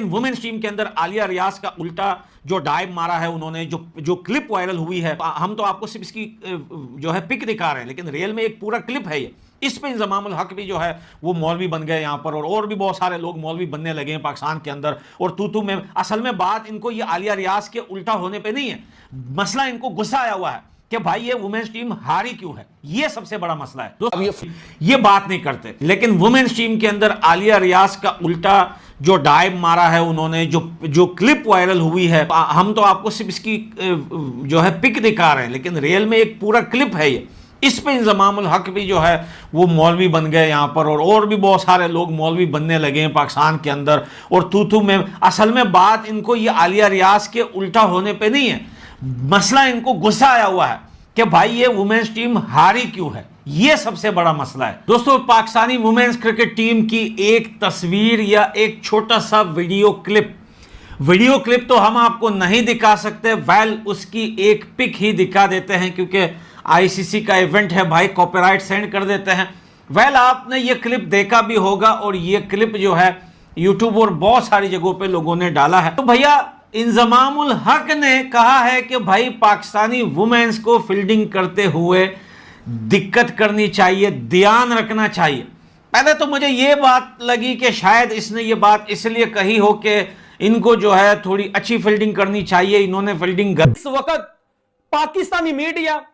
Women's team के अंदर आलिया रियाज का उल्टा जो डाइव मारा है उन्होंने, जो क्लिप वायरल हुई है, हम तो आपको सिर्फ इसकी जो है पिक दिखा रहे हैं, लेकिन रियल में एक पूरा क्लिप है ये। इस पे इंजमामुल हक भी जो है वो मौलवी बन गए यहाँ पर, और भी बहुत सारे लोग मौलवी बनने लगे हैं पाकिस्तान के अंदर। और तू में असल में बात इनको ये आलिया रियाज के उल्टा होने पे नहीं है, मसला इनको गुस्सा आया हुआ है कि भाई ये वुमेन्स टीम हारी क्यों है, ये सबसे बड़ा मसला है। दोस्तों ये बात नहीं करते, लेकिन वुमेन्स टीम के अंदर आलिया रियाज का उल्टा जो डाइव मारा है उन्होंने, जो क्लिप वायरल हुई है, हम तो आपको सिर्फ इसकी जो है पिक दिखा रहे हैं, लेकिन रियल में एक पूरा क्लिप है ये। इस पे इंजमामुल हक भी जो है वो मौलवी बन गए यहाँ पर, और भी बहुत सारे लोग मौलवी बनने लगे हैं पाकिस्तान के अंदर। और तू में असल में बात इनको ये आलिया रियाज के उल्टा होने पे नहीं है, मसला इनको गुस्सा आया हुआ है कि भाई ये वुमेन्स टीम हारी क्यों है, ये सबसे बड़ा मसला है। दोस्तों पाकिस्तानी वुमेन्स क्रिकेट टीम की एक तस्वीर या एक छोटा सा वीडियो क्लिप तो हम आपको नहीं दिखा सकते, उसकी एक पिक ही दिखा देते हैं, क्योंकि आईसीसी का इवेंट है भाई, कॉपीराइट सेंड कर देते हैं। आपने ये क्लिप देखा भी होगा, और ये क्लिप जो है यूट्यूब और बहुत सारी जगहों पे लोगों ने डाला है। तो भैया इंजमामुल हक ने कहा है कि भाई पाकिस्तानी वुमेन्स को फील्डिंग करते हुए दिक्कत करनी चाहिए, ध्यान रखना चाहिए। पहले तो मुझे ये बात लगी कि शायद इसने ये बात इसलिए कही हो कि इनको जो है थोड़ी अच्छी फील्डिंग करनी चाहिए, इन्होंने फील्डिंग इस वक्त पाकिस्तानी मीडिया,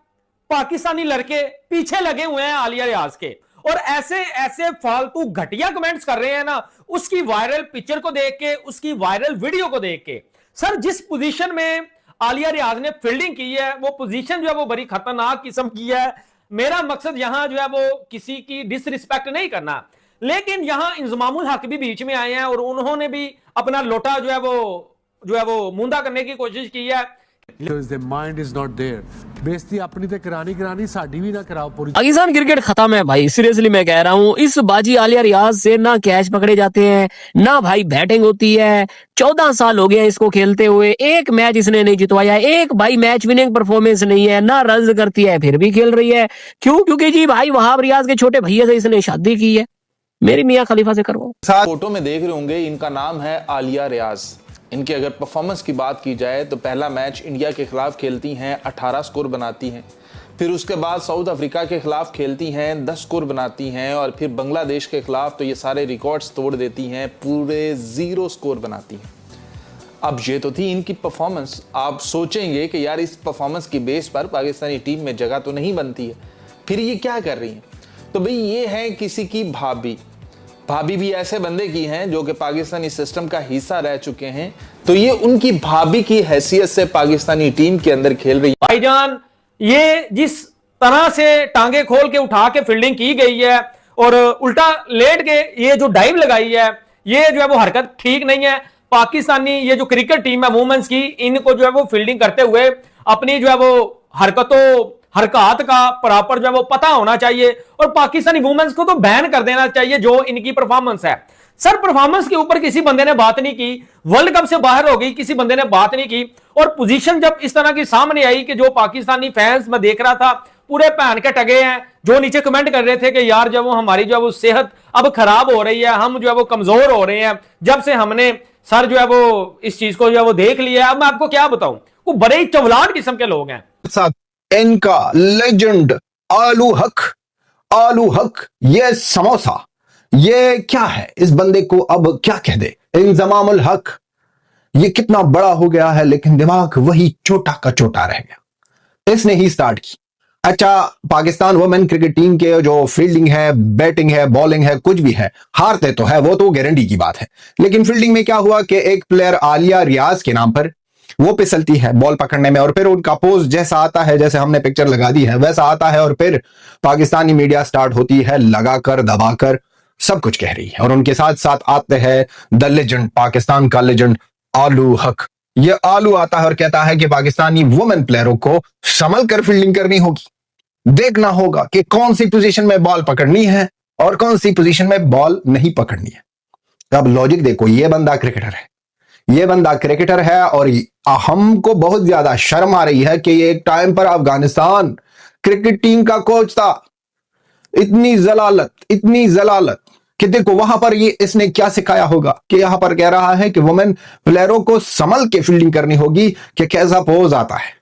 पाकिस्तानी लड़के पीछे लगे हुए हैं आलिया रियाज के, और ऐसे फालतू घटिया कमेंट्स कर रहे हैं ना, उसकी वायरल पिक्चर को देख के, उसकी वायरल वीडियो को देख के। सर जिस पोजीशन में आलिया रियाज ने फील्डिंग की है, वो पोजीशन जो है वो बड़ी खतरनाक किस्म की है। मेरा मकसद यहां जो है वो किसी की डिसरिस्पेक्ट नहीं करना, लेकिन यहां इंजमामुल हक भी बीच में आए हैं, और उन्होंने भी अपना लोटा जो है वो मूंदा करने की कोशिश की है। माइंड इज नॉट देयर, बेइज्जती अपनी ते करानी साडी भी ना कराओ पूरी। पाकिस्तान क्रिकेट खत्म है भाई, सीरियसली मैं कह रहा हूँ। इस बाजी आलिया रियाज से ना कैच पकड़े जाते हैं, ना भाई बैटिंग होती है। 14 साल हो गए इसको खेलते हुए, एक मैच इसने नहीं जितवाया, एक भाई मैच विनिंग परफॉर्मेंस नहीं है, ना रन करती है फिर भी खेल रही है। क्यों? क्योंकि जी भाई वहाब रियाज के छोटे भैया से इसने शादी की है। मेरी मियाँ खलीफा से करवाओ। फोटो में देख रहे होंगे, इनका नाम है आलिया रियाज। इनकी अगर परफॉर्मेंस की बात की जाए तो पहला मैच इंडिया के खिलाफ खेलती हैं, 18 स्कोर बनाती हैं। फिर उसके बाद साउथ अफ्रीका के खिलाफ खेलती हैं, 10 स्कोर बनाती हैं। और फिर बांग्लादेश के खिलाफ तो ये सारे रिकॉर्ड्स तोड़ देती हैं, पूरे 0 स्कोर बनाती हैं। अब ये तो थी इनकी परफॉर्मेंस। आप सोचेंगे कि यार इस परफॉर्मेंस की बेस पर पाकिस्तानी टीम में जगह तो नहीं बनती है, फिर ये क्या कर रही हैं? तो भाई ये है किसी की भाभी भी ऐसे बंदे की हैं जो कि पाकिस्तानी सिस्टम का हिस्सा रह चुके हैं, तो ये उनकी भाभी की हैसियत से पाकिस्तानी टीम के अंदर खेल रही है। भाईजान ये जिस तरह से टांगे खोल के उठा के फील्डिंग की गई है और उल्टा लेट के ये जो डाइव लगाई है, ये जो है वो हरकत ठीक नहीं है। पाकिस्तानी ये जो क्रिकेट टीम है वुमेन्स की, इनको जो है वो फील्डिंग करते हुए अपनी जो है वो हरकत का प्रॉपर जो है वो पता होना चाहिए, और पाकिस्तानी वुमेन्स को तो बैन कर देना चाहिए जो इनकी परफॉर्मेंस है। सर परफॉर्मेंस के ऊपर किसी बंदे ने बात नहीं की, वर्ल्ड कप से बाहर हो गई, किसी बंदे ने बात नहीं की। और पोजीशन जब इस तरह की सामने आई कि जो पाकिस्तानी फैंस मैं देख रहा था पूरे पहन के टगे हैं, जो नीचे कमेंट कर रहे थे कि यार जो वो हमारी जो है वो सेहत अब खराब हो रही है, हम जो है वो कमजोर हो रहे हैं जब से हमने सर जो है वो इस चीज को जो है वो देख लिया। अब मैं आपको क्या बताऊं, वो बड़े ही चवलान किस्म के लोग हैं। इनका लेजेंड आलू हक ये समोसा, ये क्या है? इस बंदे को अब क्या कह दे? इंजमामुल हक ये कितना बड़ा हो गया है, लेकिन दिमाग वही छोटा का छोटा रह गया। इसने ही स्टार्ट की। अच्छा, पाकिस्तान वुमेन क्रिकेट टीम के जो फील्डिंग है, बैटिंग है, बॉलिंग है, कुछ भी है, हारते तो है, वो तो गारंटी की बात है। लेकिन फील्डिंग में क्या हुआ कि एक प्लेयर आलिया रियाज के नाम पर वो फिसलती है बॉल पकड़ने में, और फिर उनका पोज जैसा आता है, जैसे हमने पिक्चर लगा दी है वैसा आता है, और फिर पाकिस्तानी मीडिया स्टार्ट होती है लगाकर दबाकर सब कुछ कह रही है। और उनके साथ साथ आते हैं द लेजेंड, पाकिस्तान का लेजेंड आलू हक। ये आलू आता है और कहता है कि पाकिस्तानी वुमेन प्लेयरों को संभल कर फील्डिंग करनी होगी, देखना होगा कि कौन सी पोजीशन में बॉल पकड़नी है और कौन सी पोजीशन में बॉल नहीं पकड़नी है। अब लॉजिक देखो, ये बंदा क्रिकेटर है, और हमको बहुत ज्यादा शर्म आ रही है कि ये एक टाइम पर अफगानिस्तान क्रिकेट टीम का कोच था। इतनी जलालत कि देखो वहां पर ये इसने क्या सिखाया होगा कि यहां पर कह रहा है कि वुमेन प्लेयरों को संभल के फील्डिंग करनी होगी कि कैसा पोज आता है।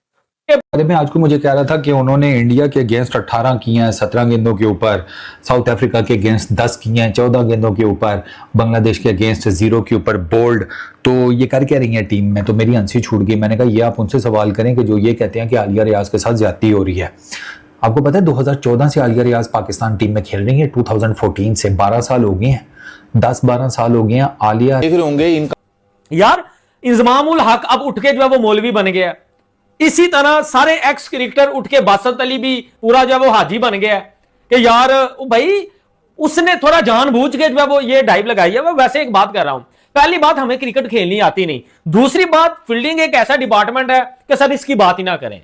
अरे मैं आज को मुझे कह रहा था कि उन्होंने इंडिया के अगेंस्ट 18 किए हैं 17 गेंदों के ऊपर, साउथ अफ्रीका के अगेंस्ट 10 किए हैं 14 गेंदों के ऊपर, बांग्लादेश के अगेंस्ट 0 के ऊपर बोल्ड। तो ये कर क्या रही है टीम में? तो मेरी हंसी छूट गई। मैंने कहा ये आप उनसे सवाल करें कि जो ये कहते हैं कि आलिया रियाज के साथ ज्यादती हो रही है। आपको पता है 2014 से आलिया रियाज पाकिस्तान टीम में खेल रही है, 2014 से 12 साल हो गए हैं, 10-12 साल हो गए हैं। आलिया देख रहे होंगे इनका यार इंजमाम उल हक अब उठ के जो है वो मौलवी बन गया। इसी तरह सारे एक्स क्रिकेटर उठ के बासत अली भी पूरा जो है वो हाजी बन गया कि यार भाई उसने थोड़ा जानबूझ के जो है वो ये डाइव लगाई है। मैं वैसे एक बात कर रहा हूं, पहली बात हमें क्रिकेट खेलनी आती नहीं, दूसरी बात फील्डिंग एक ऐसा डिपार्टमेंट है कि सर इसकी बात ही ना करें।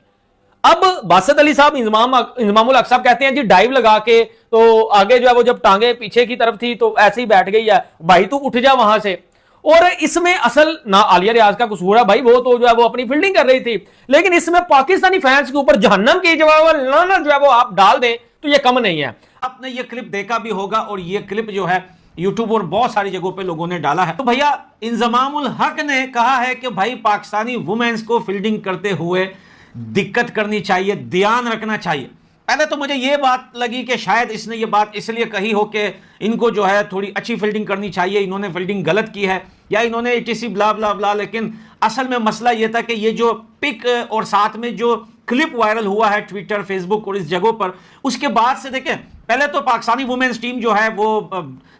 अब बासत अली साहब इंजमामुल हक साहब कहते हैं जी डाइव लगा के, तो आगे जो है वो जब टांगे पीछे की तरफ थी तो ऐसे ही बैठ गई है, भाई तू उठ जा वहां से। और इसमें असल ना आलिया रियाज का कसूर है भाई, वो तो जो है वो अपनी फील्डिंग कर रही थी, लेकिन इसमें पाकिस्तानी फैंस के ऊपर जहन्नम की लानत जो है वो आप डाल दें तो ये कम नहीं है। आपने ये क्लिप देखा भी होगा और ये क्लिप जो है यूट्यूब और बहुत सारी जगहों पे लोगों ने डाला है। तो भैया इंजमामुल हक ने कहा है कि भाई पाकिस्तानी वुमेन्स को फील्डिंग करते हुए दिक्कत करनी चाहिए, ध्यान रखना चाहिए। पहले तो मुझे ये बात लगी कि शायद इसने ये बात इसलिए कही हो कि इनको जो है थोड़ी अच्छी फील्डिंग करनी चाहिए, इन्होंने फील्डिंग गलत की है या इन्होंने एटीसी ब्ला ब्ला ब्ला। लेकिन असल में मसला ये था कि ये जो पिक और साथ में जो क्लिप वायरल हुआ है ट्विटर, फेसबुक और इस जगहों पर, उसके बाद से देखें पहले तो पाकिस्तानी वुमेन्स टीम जो है वो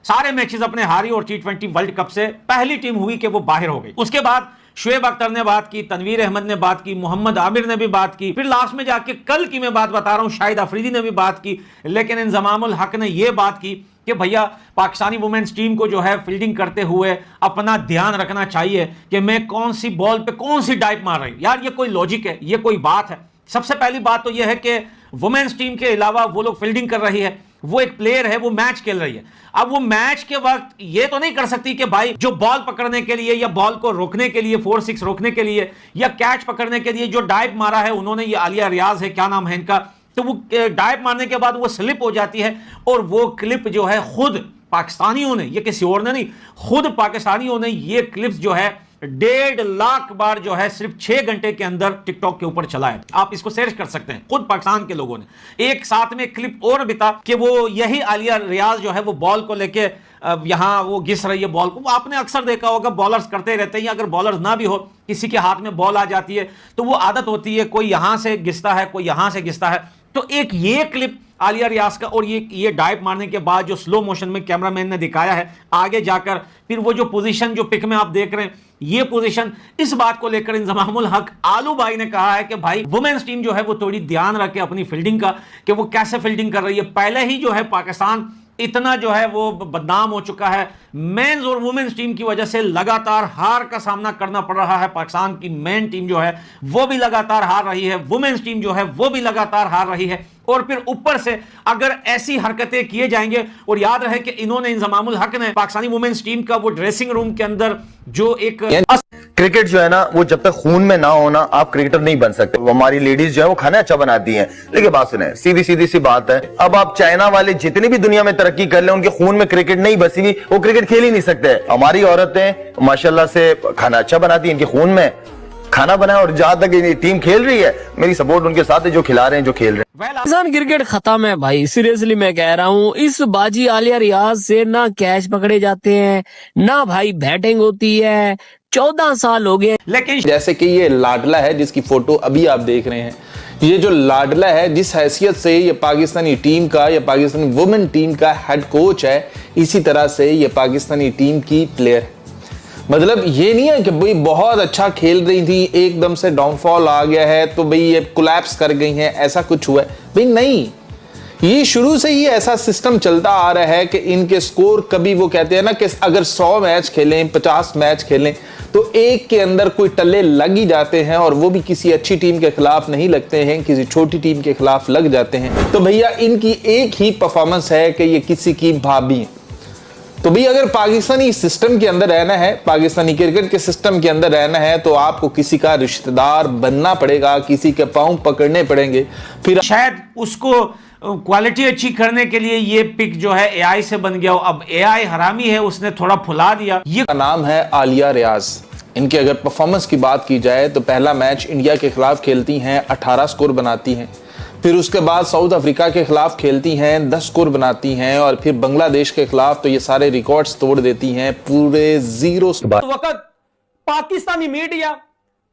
सारे मैचेस अपने हारी और T20 वर्ल्ड कप से पहली टीम हुई कि वो बाहर हो गई। उसके बाद शुएब अख्तर ने बात की, तनवीर अहमद ने बात की, मोहम्मद आमिर ने भी बात की, फिर लास्ट में जाके कल की मैं बात बता रहा हूं शाहिद अफरीदी ने भी बात की। लेकिन इंजमामुल हक ने यह बात की कि भैया पाकिस्तानी वुमेन्स टीम को जो है फील्डिंग करते हुए अपना ध्यान रखना चाहिए कि मैं कौन सी बॉल पे कौन सी डाइव मार रही हूं। यार ये कोई लॉजिक है? ये कोई बात है? सबसे पहली बात तो यह है कि वुमेन्स टीम के अलावा वो लोग फील्डिंग कर रही है, वो एक प्लेयर है, वो मैच खेल रही है। अब वो मैच के वक्त ये तो नहीं कर सकती कि भाई जो बॉल पकड़ने के लिए या बॉल को रोकने के लिए 4-6 रोकने के लिए या कैच पकड़ने के लिए जो डाइव मारा है उन्होंने, ये आलिया रियाज है, क्या नाम है इनका, तो वो डाइव मारने के बाद वो स्लिप हो जाती है और वो क्लिप जो है खुद पाकिस्तानियों ने, ये किसी और ने नहीं, खुद पाकिस्तानियों ने ये क्लिप्स जो है 1.5 लाख बार जो है सिर्फ 6 घंटे के अंदर टिकटॉक के ऊपर चला है। आप इसको सर्च कर सकते हैं, खुद पाकिस्तान के लोगों ने। एक साथ में क्लिप और भी था कि वो यही आलिया रियाज जो है वो बॉल को लेके यहां वो घिस रही है बॉल को। आपने अक्सर देखा होगा बॉलर्स करते रहते हैं, अगर बॉलर्स ना भी हो किसी के हाथ में बॉल आ जाती है तो वो आदत होती है, कोई यहां से घिसता है, कोई यहां से घिसता है। तो एक ये क्लिप आलिया रियाज का और ये डाइव मारने के बाद जो स्लो मोशन में कैमरामैन ने दिखाया है आगे जाकर, फिर वो जो पोजीशन जो पिक में आप देख रहे हैं ये पोजीशन, इस बात को लेकर इंजमामुल हक आलू भाई ने कहा है कि भाई वुमेन्स टीम जो है वो थोड़ी ध्यान रखे अपनी फील्डिंग का कि वो कैसे फील्डिंग कर रही है। पहले ही जो है पाकिस्तान इतना जो है वो बदनाम हो चुका है, मेंस और वुमेन्स टीम की वजह से लगातार हार का सामना करना पड़ रहा है। पाकिस्तान की मेन टीम जो है वो भी लगातार हार रही है, वुमेन्स टीम जो है वो भी लगातार हार रही है, और फिर ऊपर से अगर ऐसी हरकतें किए जाएंगे, और याद रहे कि इन्होंने इंजमामुल हक ने पाकिस्तानी वुमेन्स टीम का वो ड्रेसिंग रूम के अंदर जो एक क्रिकेट जो है ना वो जब तक खून में ना होना आप क्रिकेटर नहीं बन सकते। वो हमारी लेडीज जो है वो खाना अच्छा बनाती हैं। देखिए बात सुने, सीधी सी बात है, अब आप चाइना वाले जितनी भी दुनिया में तरक्की कर ले उनके खून में क्रिकेट नहीं बसी हुई, वो क्रिकेट खेल ही नहीं सकते। हमारी औरतें माशाल्लाह से खाना अच्छा बनाती है, इनके खून में खाना बनाए, और जहां तक ये टीम खेल रही है मेरी सपोर्ट उनके साथ है, जो खिला रहे हैं जो खेल रहे हैं। पाकिस्तान क्रिकेट खत्म है भाई, सीरियसली मैं कह रहा हूँ। इस बाजी आलिया रियाज से ना कैच पकड़े जाते हैं ना भाई बैटिंग होती है, 14 साल हो गए। लेकिन जैसे कि ये लाडला है जिसकी फोटो अभी आप देख रहे हैं, ये जो लाडला है जिस हैसियत से ये पाकिस्तानी टीम का या पाकिस्तानी वुमेन टीम का हेड कोच है, इसी तरह से ये पाकिस्तानी टीम की प्लेयर है। मतलब ये नहीं है कि भाई बहुत अच्छा खेल रही थी एकदम से डाउनफॉल आ गया है तो भाई ये कोलैप्स कर गई हैं, ऐसा कुछ हुआ है भाई नहीं। ये शुरू से ही ऐसा सिस्टम चलता आ रहा है कि इनके स्कोर कभी, वो कहते हैं ना कि अगर 100 मैच खेलें 50 मैच खेलें तो एक के अंदर कोई टल्ले लग ही जाते हैं, और वो भी किसी अच्छी टीम के खिलाफ नहीं लगते हैं, किसी छोटी टीम के खिलाफ लग जाते हैं। तो भैया इनकी एक ही परफॉर्मेंस है कि ये किसी की भाभी है। तो भाई अगर पाकिस्तानी सिस्टम के अंदर रहना है, पाकिस्तानी क्रिकेट के सिस्टम के अंदर रहना है, तो आपको किसी का रिश्तेदार बनना पड़ेगा, किसी के पांव पकड़ने पड़ेंगे, फिर शायद उसको क्वालिटी अच्छी करने के लिए ये पिक जो है एआई से बन गया हो। अब एआई हरामी है, उसने थोड़ा फुला दिया। ये का नाम है आलिया रियाज। इनकी अगर परफॉर्मेंस की बात की जाए तो पहला मैच इंडिया के खिलाफ खेलती हैं 18 स्कोर बनाती हैं, फिर उसके बाद साउथ अफ्रीका के खिलाफ खेलती हैं 10 स्कोर बनाती हैं, और फिर बांग्लादेश के खिलाफ तो ये सारे रिकॉर्ड्स तोड़ देती हैं पूरे 0 वक्त पाकिस्तानी मीडिया,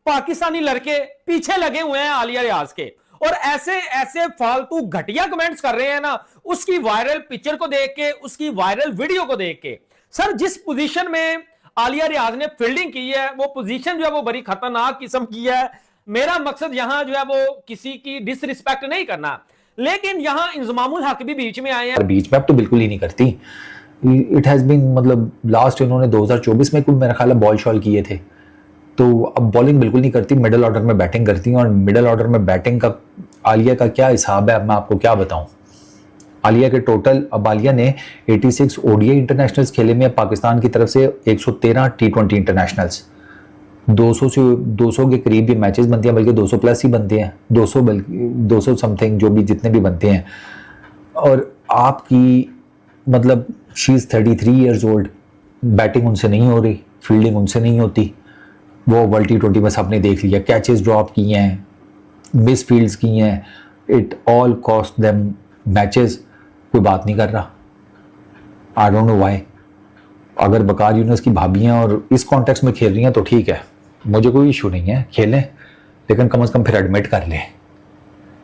पाकिस्तानी लड़के पीछे लगे हुए हैं आलिया रियाज के, और ऐसे ऐसे फालतू घटिया कमेंट्स कर रहे हैं ना, उसकी वायरल पिक्चर को देख के, उसकी वायरल वीडियो को देख के। सर, जिस पोजीशन में आलिया रियाज ने फील्डिंग की है, वो पोजीशन जो है वो बड़ी खतरनाक किस्म की है। मेरा मकसद यहां जो है वो किसी की डिसरिस्पेक्ट नहीं करना, लेकिन यहां इंजमामुल हक भी बीच में आए हैं। बीच में अब तो बिल्कुल ही नहीं करती। इट हैज बीन, मतलब लास्ट इन्होंने 2024 में कुछ मेरा ख्याल है बॉल शॉल किए थे, तो अब बॉलिंग बिल्कुल नहीं करती, मिडिल ऑर्डर में बैटिंग करती हैं। और मिडिल ऑर्डर में बैटिंग का आलिया का क्या हिसाब है, अब मैं आपको क्या बताऊं। आलिया के टोटल, अब आलिया ने 86 ओडीआई इंटरनेशनल्स खेले में पाकिस्तान की तरफ से 113 T20 इंटरनेशनल्स, 200 के करीब भी मैचेस बनती हैं, बल्कि 200 प्लस ही बनते हैं, 200 समथिंग जो भी जितने भी बनते हैं। और आपकी मतलब she is 33 years old, batting उनसे नहीं हो रही, फील्डिंग उनसे नहीं होती। वो वर्ल्ड T20 में सबने देख लिया, कैचेस ड्रॉप किए हैं, मिस फील्ड्स की हैं, it all cost them matches. कोई बात नहीं कर रहा, आई डोंट नो व्हाई। अगर बकार यूनुस की भाभियां और इस कॉन्टेक्स्ट में खेल रही हैं तो ठीक है, मुझे कोई इशू नहीं है, खेलें, लेकिन कम से कम फिर एडमिट कर लें।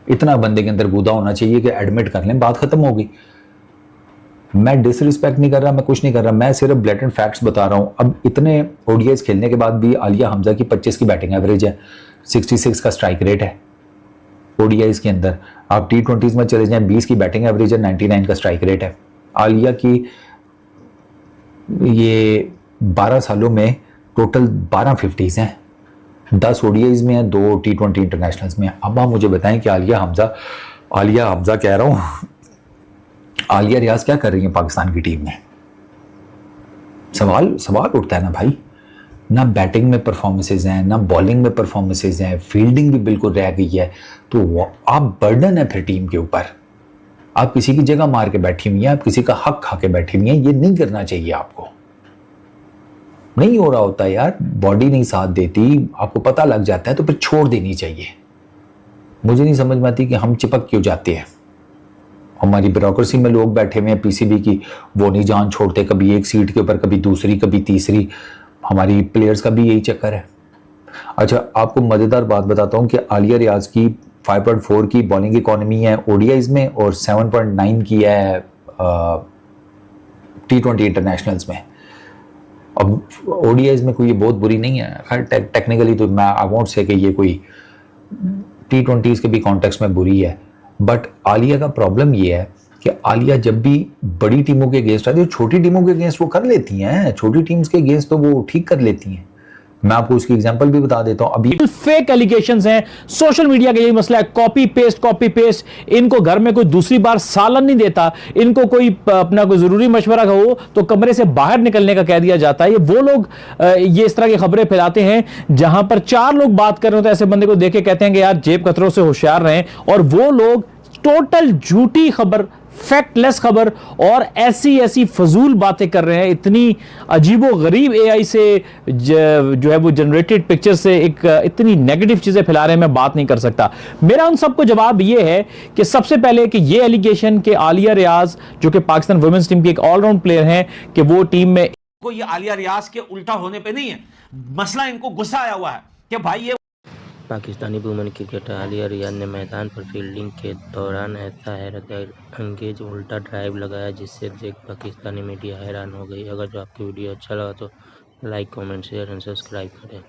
इतना बंदे के अंदर गुदा होना चाहिए कि एडमिट कर लें, बात खत्म होगी। मैं डिसरिस्पेक्ट नहीं कर रहा, मैं कुछ नहीं कर रहा, मैं सिर्फ ब्लैटेंट फैक्ट्स बता रहा हूँ। अब इतने ओडीआईज खेलने के बाद भी आलिया हमजा की 25 की बैटिंग एवरेज है, 66 का स्ट्राइक रेट है ओडीआईज के अंदर। आप T20s में चले जाएं, 20 की बैटिंग एवरेज है, 99 का स्ट्राइक रेट है। आलिया की ये 12 सालों में टोटल 12 50s हैं, 10 ओडीआईज में है, 2 T20 इंटरनेशनल्स में है। अब आप मुझे बताएं कि आलिया हमजा कह रहा हूँ, आलिया रियाज क्या कर रही है पाकिस्तान की टीम में? सवाल उठता है ना भाई। ना बैटिंग में परफॉर्मेंसेज हैं, ना बॉलिंग में परफॉर्मेंसेज हैं, फील्डिंग भी बिल्कुल रह गई है। तो आप बर्डन है फिर टीम के ऊपर, आप किसी की जगह मार के बैठी हुई हैं, आप किसी का हक खा के बैठी हुई हैं। ये नहीं करना चाहिए आपको, नहीं हो रहा होता यार, बॉडी नहीं साथ देती, आपको पता लग जाता है तो फिर छोड़ देनी चाहिए। मुझे नहीं समझ में आती कि हम चिपक क्यों जाते हैं। हमारी ब्यूरोक्रेसी में लोग बैठे हुए हैं पीसीबी की, वो नहीं जान छोड़ते, कभी एक सीट के ऊपर, कभी दूसरी, कभी तीसरी। हमारी प्लेयर्स का भी यही चक्कर है। अच्छा, आपको मज़ेदार बात बताता हूँ कि आलिया रियाज की 5.4 की बॉलिंग इकोनॉमी है ओडीआईज में, और 7.9 की है T20 इंटरनेशनल्स में। अब ओडीआईज में कोई ये बहुत बुरी नहीं है, खैर टेक्निकली तो मैं आई वोंट से कि ये कोई T20s के भी कॉन्टेक्स्ट में बुरी है। बट आलिया का प्रॉब्लम ये है कि आलिया जब भी बड़ी टीमों के अगेंस्ट आती है, छोटी टीमों के अगेंस्ट वो कर लेती हैं, छोटी टीम्स के अगेंस्ट तो वो ठीक कर लेती हैं। मैं आपको उसकी एग्जांपल भी बता देता हूं। अभी फेक एलिगेशंस हैं, सोशल मीडिया का यही मसला है, कॉपी पेस्ट। इनको घर में कोई दूसरी बार सालन नहीं देता, इनको कोई अपना कोई जरूरी मशवरा हो तो कमरे से बाहर निकलने का कह दिया जाता है। ये वो लोग ये इस तरह की खबरें फैलाते हैं जहां पर 4 लोग बात कर रहे हो तो ऐसे बंदे को देख के कहते हैं कि यार जेब कतरों से होशियार रहें, और वो लोग टोटल झूठी खबर, फैक्टलेस खबर और ऐसी फजूल बातें कर रहे हैं। इतनी अजीबो गरीब एआई से जो है वो जनरेटेड पिक्चर से एक इतनी नेगेटिव चीजें फैला रहे हैं, मैं बात नहीं कर सकता। मेरा उन सबको जवाब ये है कि सबसे पहले कि ये एलिगेशन कि आलिया रियाज जो कि पाकिस्तान वुमेन्स टीम की एक ऑलराउंड प्लेयर हैं कि वो टीम में को ये आलिया रियाज के उल्टा होने पे नहीं है मसला, इनको गुस्सा आया हुआ है कि भाई ये पाकिस्तानी वुमेन क्रिकेटर आलिया रियाज ने मैदान पर फील्डिंग के दौरान ऐसा हैरत अंगेज उल्टा ड्राइव लगाया जिससे देख पाकिस्तानी मीडिया हैरान हो गई। अगर जो आपकी वीडियो अच्छा लगा तो like, comment, share and subscribe करें।